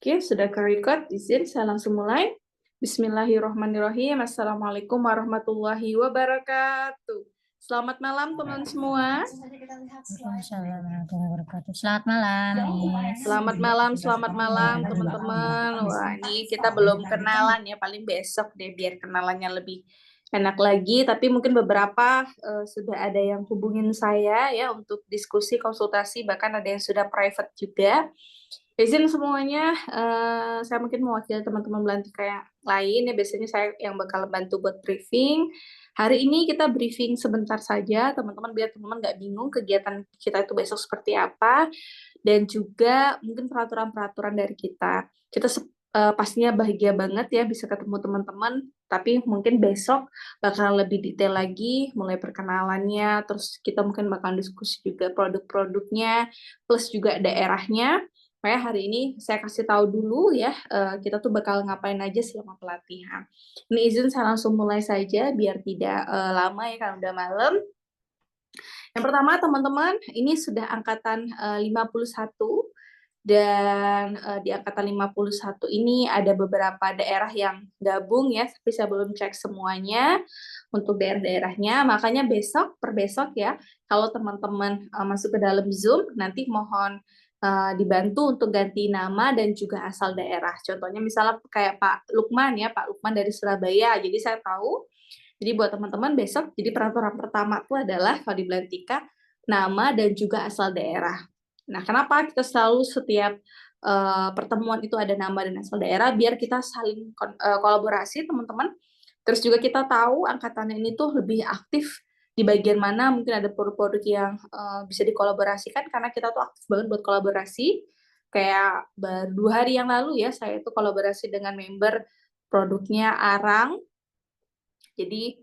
Oke, sudah ke-record, izin saya langsung mulai. Bismillahirrahmanirrahim. Assalamualaikum warahmatullahi wabarakatuh. Selamat malam teman semua. Waalaikumsalam warahmatullahi wabarakatuh. Selamat malam, Miss. Selamat malam teman-teman. Wah, ini kita belum kenalan ya, paling besok deh biar kenalannya lebih enak lagi. Tapi mungkin beberapa sudah ada yang hubungin saya ya untuk diskusi, konsultasi, bahkan ada yang sudah private juga. Izin semuanya, saya mungkin mewakili teman-teman Belantika yang lain ya, biasanya saya yang bakal bantu buat briefing. Hari ini kita briefing sebentar saja, teman-teman, biar teman-teman nggak bingung kegiatan kita itu besok seperti apa, dan juga mungkin peraturan-peraturan dari kita. Kita pastinya bahagia banget ya bisa ketemu teman-teman, tapi mungkin besok bakal lebih detail lagi, mulai perkenalannya, terus kita mungkin bakal diskusi juga produk-produknya, plus juga daerahnya. Makanya hari ini saya kasih tahu dulu ya, kita tuh bakal ngapain aja selama pelatihan. Ini izin saya langsung mulai saja biar tidak lama ya, kan udah malam. Yang pertama teman-teman, ini sudah angkatan 51, dan di angkatan 51 ini ada beberapa daerah yang gabung ya, tapi saya belum cek semuanya untuk daerah-daerahnya. Makanya besok per besok ya, kalau teman-teman masuk ke dalam Zoom, nanti mohon dibantu untuk ganti nama dan juga asal daerah. Contohnya misalnya kayak Pak Lukman ya, Pak Lukman dari Surabaya. Jadi saya tahu. Jadi buat teman-teman besok, jadi peraturan pertama itu adalah kalau di Belantika, nama dan juga asal daerah. Nah, kenapa kita selalu setiap pertemuan itu ada nama dan asal daerah, biar kita saling kolaborasi teman-teman. Terus juga kita tahu angkatannya ini tuh lebih aktif di bagian mana, mungkin ada produk-produk yang bisa dikolaborasikan, karena kita tuh aktif banget buat kolaborasi. Kayak baru 2 hari yang lalu ya, saya itu kolaborasi dengan member produknya Arang, jadi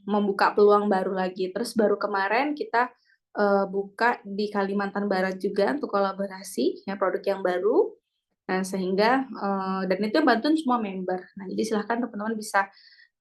membuka peluang baru lagi. Terus baru kemarin kita buka di Kalimantan Barat juga untuk kolaborasi ya, produk yang baru. Nah, sehingga dan itu yang bantuin semua member. Nah, jadi silahkan teman-teman bisa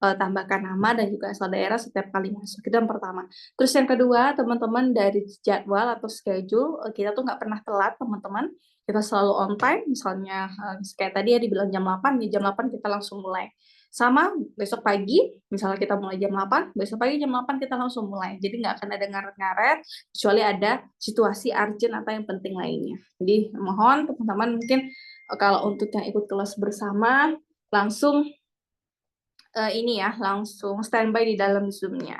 tambahkan nama dan juga asal daerah setiap kali masuk. Itu yang pertama. Terus yang kedua, teman-teman dari jadwal atau schedule, kita tuh nggak pernah telat, teman-teman. Kita selalu on time, misalnya kayak tadi ya dibilang jam 8, ya jam 8 kita langsung mulai. Sama besok pagi, misalnya kita mulai jam 8, besok pagi jam 8 kita langsung mulai. Jadi nggak akan ada ngaret-ngaret, kecuali ada situasi urgent atau yang penting lainnya. Jadi mohon teman-teman mungkin kalau untuk yang ikut kelas bersama, langsung ini ya, langsung standby di dalam Zoom-nya.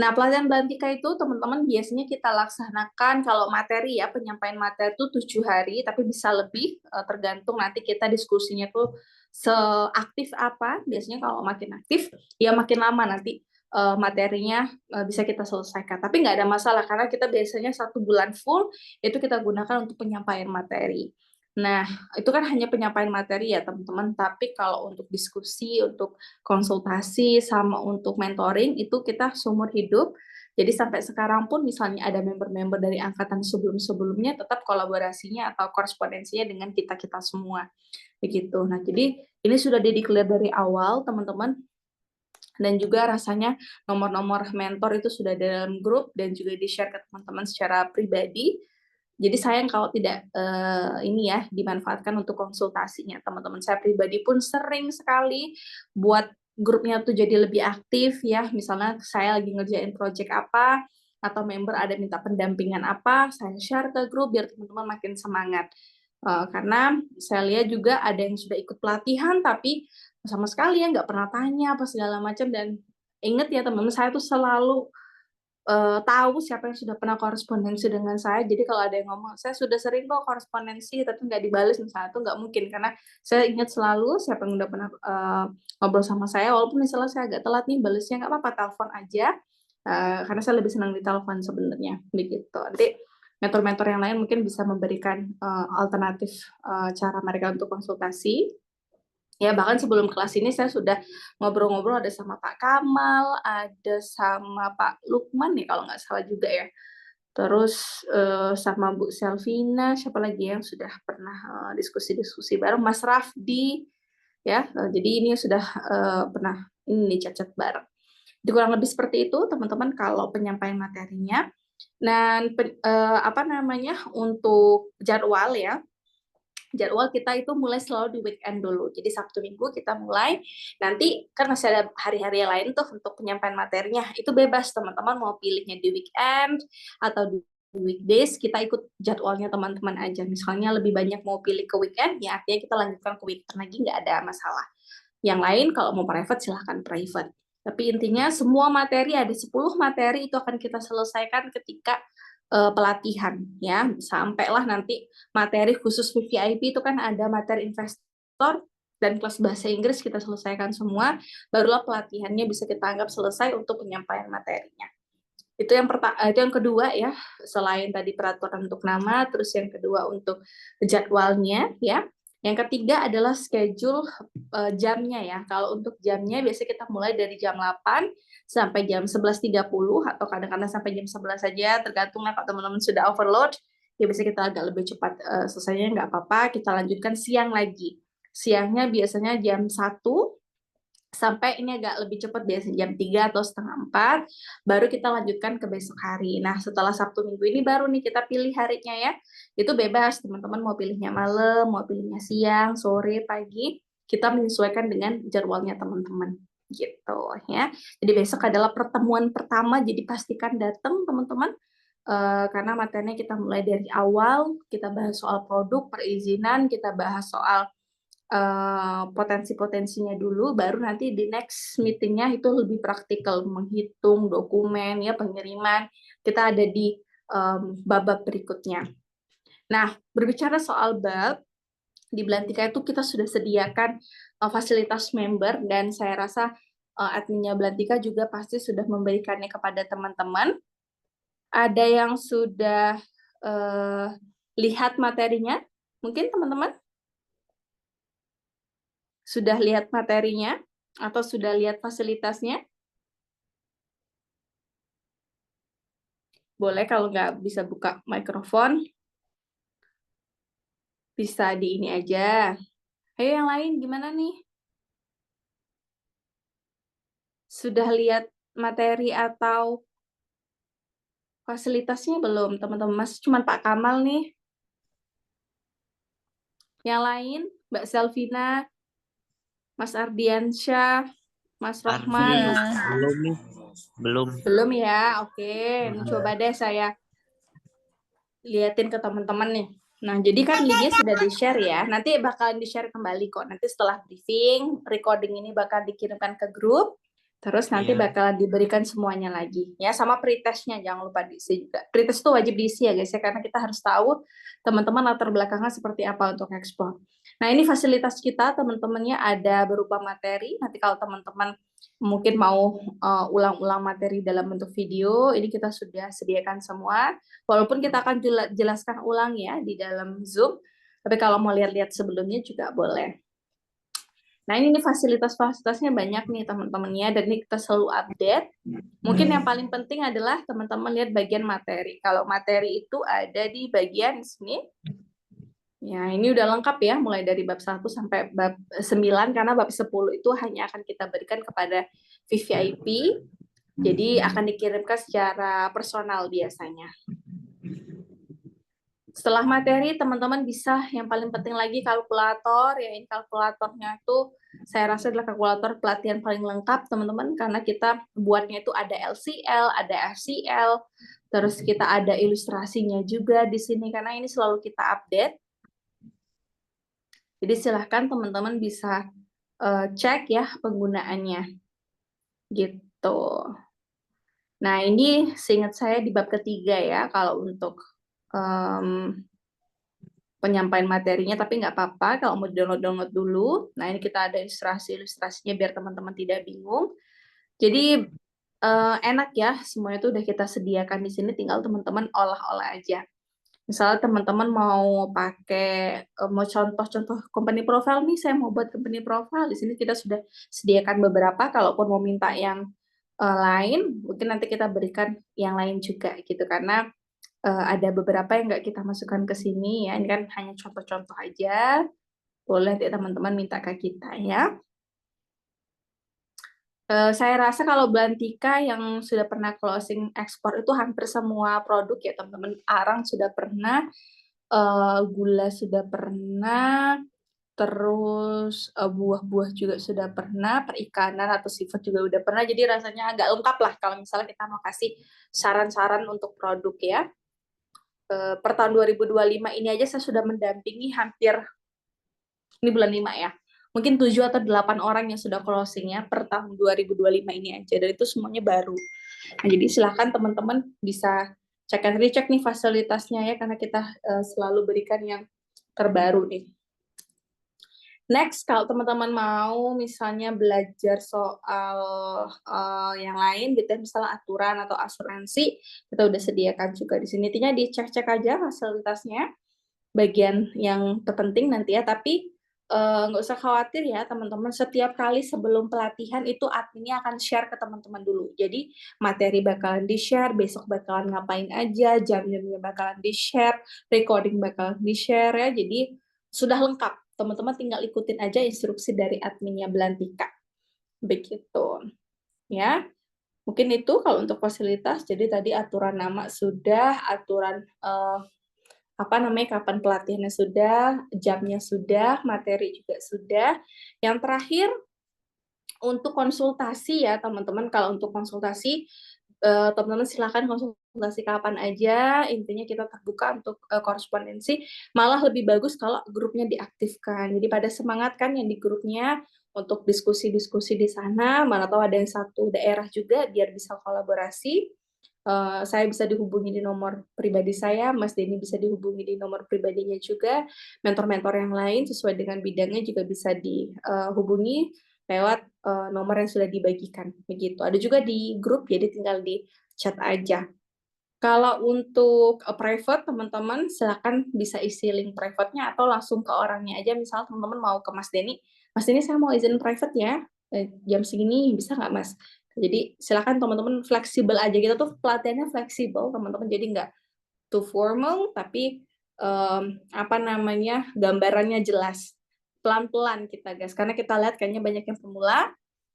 Nah, pelatihan Belantika itu teman-teman biasanya kita laksanakan kalau materi ya, penyampaian materi itu 7 hari, tapi bisa lebih, tergantung nanti kita diskusinya tuh seaktif apa. Biasanya kalau makin aktif, ya makin lama nanti materinya bisa kita selesaikan. Tapi nggak ada masalah, karena kita biasanya 1 bulan full, itu kita gunakan untuk penyampaian materi. Nah, itu kan hanya penyampaian materi ya teman-teman, tapi kalau untuk diskusi, untuk konsultasi, sama untuk mentoring, itu kita seumur hidup. Jadi sampai sekarang pun misalnya ada member-member dari angkatan sebelum-sebelumnya, tetap kolaborasinya atau korespondensinya dengan kita-kita semua. Begitu. Nah, jadi ini sudah di-declare dari awal, teman-teman. Dan juga rasanya nomor-nomor mentor itu sudah dalam grup dan juga di-share ke teman-teman secara pribadi. Jadi sayang kalau tidak ini ya dimanfaatkan untuk konsultasinya teman-teman. Saya pribadi pun sering sekali buat grupnya tuh jadi lebih aktif ya. Misalnya saya lagi ngerjain project apa atau member ada minta pendampingan apa, saya share ke grup biar teman-teman makin semangat. Karena saya lihat juga ada yang sudah ikut pelatihan tapi sama sekali ya nggak pernah tanya apa segala macam. Dan inget ya teman-teman, saya tuh selalu tahu siapa yang sudah pernah korespondensi dengan saya. Jadi kalau ada yang ngomong, "Saya sudah sering kok korespondensi tapi nggak dibales," misalnya, itu nggak mungkin, karena saya ingat selalu siapa yang udah pernah ngobrol sama saya, walaupun misalnya saya agak telat nih balesnya, nggak apa-apa, telepon aja, karena saya lebih senang ditelepon sebenarnya, begitu. Nanti mentor-mentor yang lain mungkin bisa memberikan alternatif cara mereka untuk konsultasi. Ya, bahkan sebelum kelas ini saya sudah ngobrol-ngobrol ada sama Pak Kamal, ada sama Pak Lukman nih kalau nggak salah juga ya. Terus sama Bu Selvina, siapa lagi yang sudah pernah diskusi-diskusi bareng, Mas Rafdi, ya. Jadi ini sudah pernah ini chat-chat bareng. Jadi kurang lebih seperti itu teman-teman kalau penyampaian materinya. Dan apa namanya, untuk jadwal ya, jadwal kita itu mulai selalu di weekend dulu. Jadi Sabtu Minggu kita mulai. Nanti kan masih ada hari-hari lain tuh untuk penyampaian materinya. Itu bebas teman-teman mau pilihnya di weekend atau di weekdays, kita ikut jadwalnya teman-teman aja. Misalnya lebih banyak mau pilih ke weekend, ya artinya kita lanjutkan ke weekend lagi, nggak ada masalah. Yang lain kalau mau private silahkan private. Tapi intinya semua materi, ada 10 materi itu akan kita selesaikan ketika pelatihan ya. Sampailah nanti materi khusus VVIP itu kan ada materi investor dan kelas bahasa Inggris kita selesaikan semua, barulah pelatihannya bisa kita anggap selesai untuk penyampaian materinya. Itu yang kedua ya, selain tadi peraturan untuk nama, terus yang kedua untuk jadwalnya ya. Yang ketiga adalah schedule jamnya ya. Kalau untuk jamnya biasanya kita mulai dari jam 8 sampai jam 11.30 atau kadang-kadang sampai jam 11 saja, tergantung lah kalau teman-teman sudah overload, ya bisa kita agak lebih cepat selesainya nggak apa-apa, kita lanjutkan siang lagi. Siangnya biasanya jam 1 sampai ini agak lebih cepat biasanya jam 3 atau setengah 4 baru kita lanjutkan ke besok hari. Nah, setelah Sabtu Minggu ini baru nih kita pilih harinya ya. Itu bebas, teman-teman mau pilihnya malam, mau pilihnya siang, sore, pagi, kita menyesuaikan dengan jadwalnya teman-teman gitu ya. Jadi besok adalah pertemuan pertama, jadi pastikan datang teman-teman. Karena materinya kita mulai dari awal, kita bahas soal produk, perizinan, kita bahas soal potensi-potensinya dulu, baru nanti di next meetingnya itu lebih praktikal, menghitung dokumen ya, pengiriman, kita ada di bab-bab berikutnya. Nah, berbicara soal bab, di Belantika itu kita sudah sediakan fasilitas member, dan saya rasa adminnya Belantika juga pasti sudah memberikannya kepada teman-teman. Ada yang sudah lihat materinya, mungkin teman-teman? Sudah lihat materinya atau sudah lihat fasilitasnya? Boleh kalau nggak bisa buka mikrofon, bisa di ini aja. Ayo yang lain gimana nih? Sudah lihat materi atau fasilitasnya belum, teman-teman? Masih cuma Pak Kamal nih. Yang lain, Mbak Selvina, Mas Ardiansyah, Mas Rohman. Belum nih. Belum. Belum ya? Oke, ini coba deh saya liatin ke teman-teman nih. Nah, jadi kan linknya sudah di-share ya. Nanti bakalan di-share kembali kok. Nanti setelah briefing, recording ini bakal dikirimkan ke grup. Terus nanti bakalan diberikan semuanya lagi. Ya, sama pretestnya jangan lupa diisi juga. Pretest itu wajib diisi ya guys ya, karena kita harus tahu teman-teman latar belakangnya seperti apa untuk ekspor. Nah, ini fasilitas kita teman-temannya ada berupa materi. Nanti kalau teman-teman mungkin mau ulang-ulang materi dalam bentuk video, ini kita sudah sediakan semua. Walaupun kita akan jelaskan ulang ya di dalam Zoom, tapi kalau mau lihat-lihat sebelumnya juga boleh. Nah, ini fasilitas-fasilitasnya banyak nih teman-temannya, dan ini kita selalu update. Mungkin yang paling penting adalah teman-teman lihat bagian materi. Kalau materi itu ada di bagian sini. Ya, ini udah lengkap ya, mulai dari bab 1 sampai bab 9, karena bab 10 itu hanya akan kita berikan kepada VVIP, jadi akan dikirimkan secara personal biasanya. Setelah materi, teman-teman bisa, yang paling penting lagi kalkulator, ya ini kalkulatornya itu saya rasa adalah kalkulator pelatihan paling lengkap teman-teman, karena kita buatnya itu ada LCL, ada FCL, terus kita ada ilustrasinya juga di sini, karena ini selalu kita update. Jadi silahkan teman-teman bisa cek ya penggunaannya, gitu. Nah ini seingat saya di bab ketiga ya, kalau untuk penyampaian materinya, tapi nggak apa-apa kalau mau download dulu. Nah ini kita ada ilustrasinya biar teman-teman tidak bingung. Jadi enak ya, semuanya itu udah kita sediakan di sini, tinggal teman-teman olah-olah aja. Misalnya teman-teman mau pakai, mau contoh-contoh company profile nih, saya mau buat company profile, di sini kita sudah sediakan beberapa, kalaupun mau minta yang lain, mungkin nanti kita berikan yang lain juga gitu, karena ada beberapa yang nggak kita masukkan ke sini ya, ini kan hanya contoh-contoh aja, boleh ya teman-teman minta ke kita ya. Saya rasa kalau Belantika yang sudah pernah closing ekspor itu hampir semua produk ya teman-teman. Arang sudah pernah, gula sudah pernah, terus buah-buah juga sudah pernah, perikanan atau seafood juga udah pernah, jadi rasanya agak lengkap lah kalau misalnya kita mau kasih saran-saran untuk produk ya. Per tahun 2025 ini aja saya sudah mendampingi hampir, ini bulan 5 ya, mungkin 7 atau 8 orang yang sudah closing ya per tahun 2025 ini aja, dan itu semuanya baru. Nah, jadi silakan teman-teman bisa cek and recheck nih fasilitasnya ya, karena kita selalu berikan yang terbaru nih. Next, kalau teman-teman mau misalnya belajar soal yang lain gitu ya, misalnya aturan atau asuransi, kita udah sediakan juga di sini. Intinya dicek-cek aja fasilitasnya, bagian yang terpenting nanti ya, tapi nggak usah khawatir ya teman-teman, setiap kali sebelum pelatihan itu adminnya akan share ke teman-teman dulu. Jadi materi bakalan di-share, besok bakalan ngapain aja, jam-jamnya bakalan di-share, recording bakalan di-share ya, jadi sudah lengkap. Teman-teman tinggal ikutin aja instruksi dari adminnya Belantika. Begitu. Ya. Mungkin itu kalau untuk fasilitas. Jadi tadi aturan nama sudah, aturan kapan pelatihannya sudah, jamnya sudah, materi juga sudah. Yang terakhir untuk konsultasi ya teman-teman, kalau untuk konsultasi teman-teman silakan konsultasi kapan aja, intinya kita terbuka untuk korespondensi, malah lebih bagus kalau grupnya diaktifkan. Jadi pada semangat kan yang di grupnya untuk diskusi-diskusi di sana, mana tahu ada yang satu daerah juga biar bisa kolaborasi. Saya bisa dihubungi di nomor pribadi saya, Mas Denny bisa dihubungi di nomor pribadinya juga, mentor-mentor yang lain sesuai dengan bidangnya juga bisa dihubungi lewat nomor yang sudah dibagikan, begitu. Ada juga di grup, jadi tinggal di chat aja. Kalau untuk private, teman-teman silakan bisa isi link private-nya atau langsung ke orangnya aja. Misal teman-teman mau ke Mas Denny saya mau izin private ya, jam segini bisa nggak Mas? Jadi silakan teman-teman fleksibel aja, kita tuh pelatihannya fleksibel teman-teman, jadi nggak too formal, tapi gambarannya jelas. Pelan-pelan kita guys, karena kita lihat kayaknya banyak yang pemula,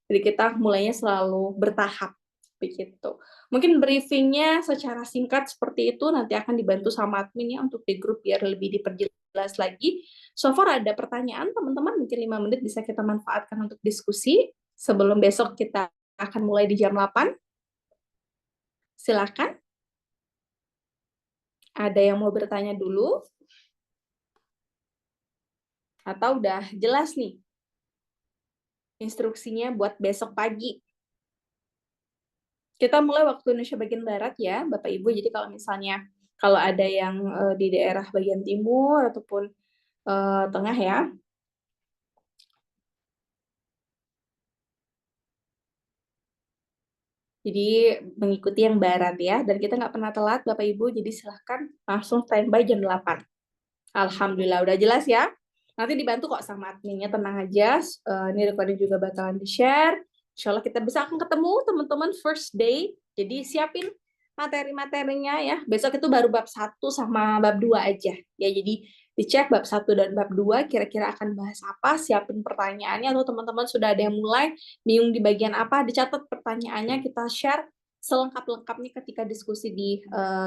jadi kita mulainya selalu bertahap begitu. Mungkin briefingnya secara singkat seperti itu, nanti akan dibantu sama admin ya untuk di grup biar lebih diperjelas lagi. So far ada pertanyaan teman-teman, mungkin 5 menit bisa kita manfaatkan untuk diskusi sebelum besok kita akan mulai di jam 8. Silakan. Ada yang mau bertanya dulu? Atau udah jelas nih instruksinya buat besok pagi? Kita mulai waktu Indonesia bagian Barat ya, Bapak Ibu. Jadi kalau ada yang di daerah bagian timur ataupun tengah ya. Jadi mengikuti yang Barat ya. Dan kita nggak pernah telat Bapak Ibu, jadi silahkan langsung standby jam 8. Alhamdulillah udah jelas ya. Nanti dibantu kok sama adminnya, tenang aja. Ini recording juga bakalan di-share. Insya Allah kita bisa akan ketemu teman-teman first day. Jadi siapin materi-materinya ya. Besok itu baru bab 1 sama bab 2 aja. Ya, jadi dicek bab 1 dan bab 2 kira-kira akan bahas apa, siapin pertanyaannya, atau teman-teman sudah ada yang mulai bingung di bagian apa, dicatat pertanyaannya, kita share selengkap-lengkapnya ketika diskusi di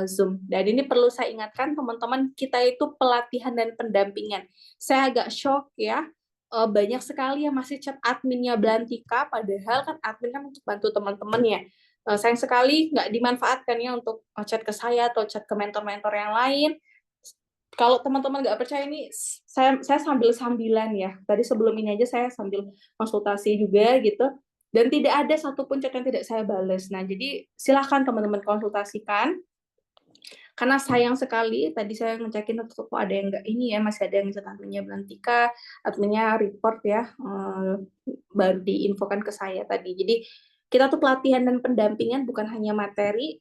Zoom. Dan ini perlu saya ingatkan teman-teman, kita itu pelatihan dan pendampingan. Saya agak shock ya, banyak sekali yang masih chat adminnya Belantika, padahal kan admin kan untuk bantu teman-teman ya. Sayang sekali nggak dimanfaatkan ya untuk chat ke saya atau chat ke mentor-mentor yang lain. Kalau teman-teman nggak percaya ini, saya sambil-sambilan ya. Tadi sebelum ini aja saya sambil konsultasi juga gitu. Dan tidak ada satupun chat yang tidak saya balas. Nah, jadi silahkan teman-teman konsultasikan. Karena sayang sekali, tadi saya ngecekin kok ada yang nggak ini ya, masih ada yang chat adminnya Belantika, adminnya report ya, baru diinfokan ke saya tadi. Jadi kita tuh pelatihan dan pendampingan bukan hanya materi,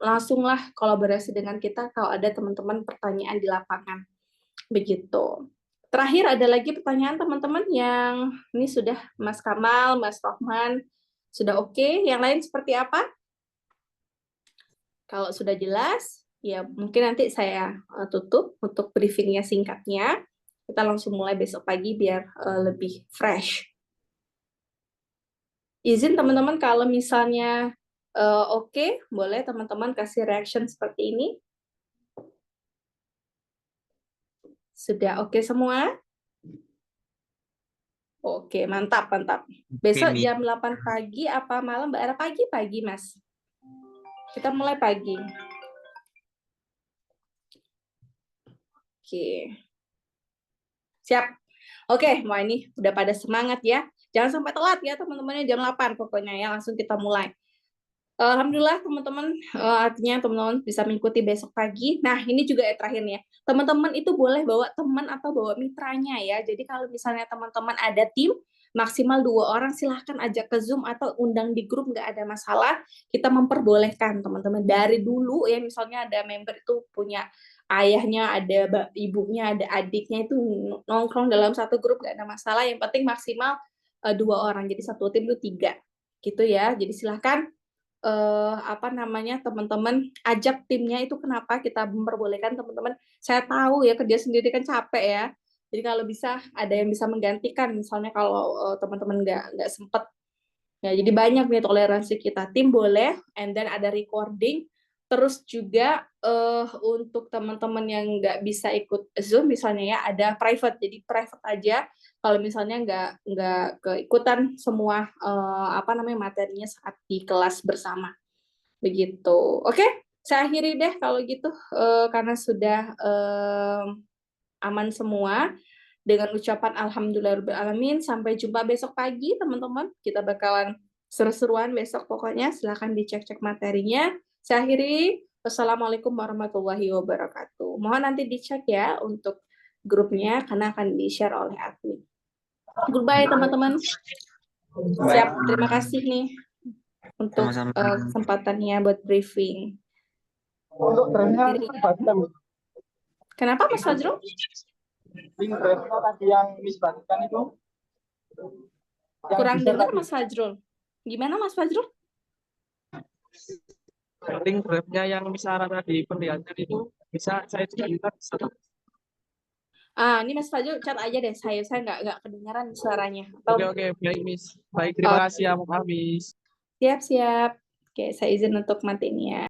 langsunglah kolaborasi dengan kita kalau ada teman-teman pertanyaan di lapangan. Begitu. Terakhir ada lagi pertanyaan teman-teman yang ini sudah Mas Kamal, Mas Rohman, sudah oke. Yang lain seperti apa? Kalau sudah jelas, ya mungkin nanti saya tutup untuk briefingnya singkatnya. Kita langsung mulai besok pagi biar lebih fresh. Izin teman-teman kalau misalnya oke, boleh teman-teman kasih reaction seperti ini. Sudah oke semua? Oke, mantap, mantap. Besok Miss. jam 8 pagi apa malam, Mbak Era? Pagi, Mas. Kita mulai pagi. Oke. Siap. Oke, wah ini udah pada semangat ya. Jangan sampai telat ya teman-temannya, jam 8 pokoknya ya, langsung kita mulai. Alhamdulillah teman-teman, artinya teman-teman bisa mengikuti besok pagi. Nah, ini juga terakhir nih ya. Teman-teman itu boleh bawa teman atau bawa mitranya ya. Jadi kalau misalnya teman-teman ada tim, maksimal 2 orang silahkan ajak ke Zoom atau undang di grup, nggak ada masalah. Kita memperbolehkan teman-teman. Dari dulu ya, misalnya ada member itu punya ayahnya, ada ibunya, ada adiknya, itu nongkrong dalam satu grup nggak ada masalah. Yang penting maksimal 2 orang. Jadi satu tim itu 3 gitu ya. Jadi silahkan teman-teman ajak timnya. Itu kenapa kita memperbolehkan teman-teman. Saya tahu ya kerja sendiri kan capek ya. Jadi kalau bisa ada yang bisa menggantikan, misalnya kalau teman-teman nggak sempet. Ya, jadi banyak nih toleransi kita. Tim boleh, and then ada recording. Terus juga untuk teman-teman yang nggak bisa ikut Zoom misalnya ya, ada private. Jadi private aja. Kalau misalnya nggak keikutan semua materinya saat di kelas bersama. Begitu. Oke, saya akhiri deh kalau gitu karena sudah aman semua. Dengan ucapan alhamdulillahirobbilalamin. Sampai jumpa besok pagi teman-teman. Kita bakalan seru-seruan besok pokoknya. Silahkan dicek-cek materinya. Saya akhiri. Wassalamualaikum warahmatullahi wabarakatuh. Mohon nanti dicek ya untuk grupnya karena akan di-share oleh admin. Goodbye teman-teman. Siap, terima kasih nih untuk Sama-sama. kesempatannya buat briefing. Untuk trennya Kenapa Mas Fajrul? link drive-nya tadi yang Miss bagikan itu yang Kurang bisa dengar tadi. Mas Fajrul. Gimana Mas Fajrul? Link drive-nya yang Miss Sarah tadi perlihatkan itu bisa saya juga lihat. Ini Mas Fajrul chat aja deh. Saya nggak kedengaran suaranya. Oke, baik Miss. Baik, terima kasih ya Miss. Siap. Oke, saya izin untuk matiin ya.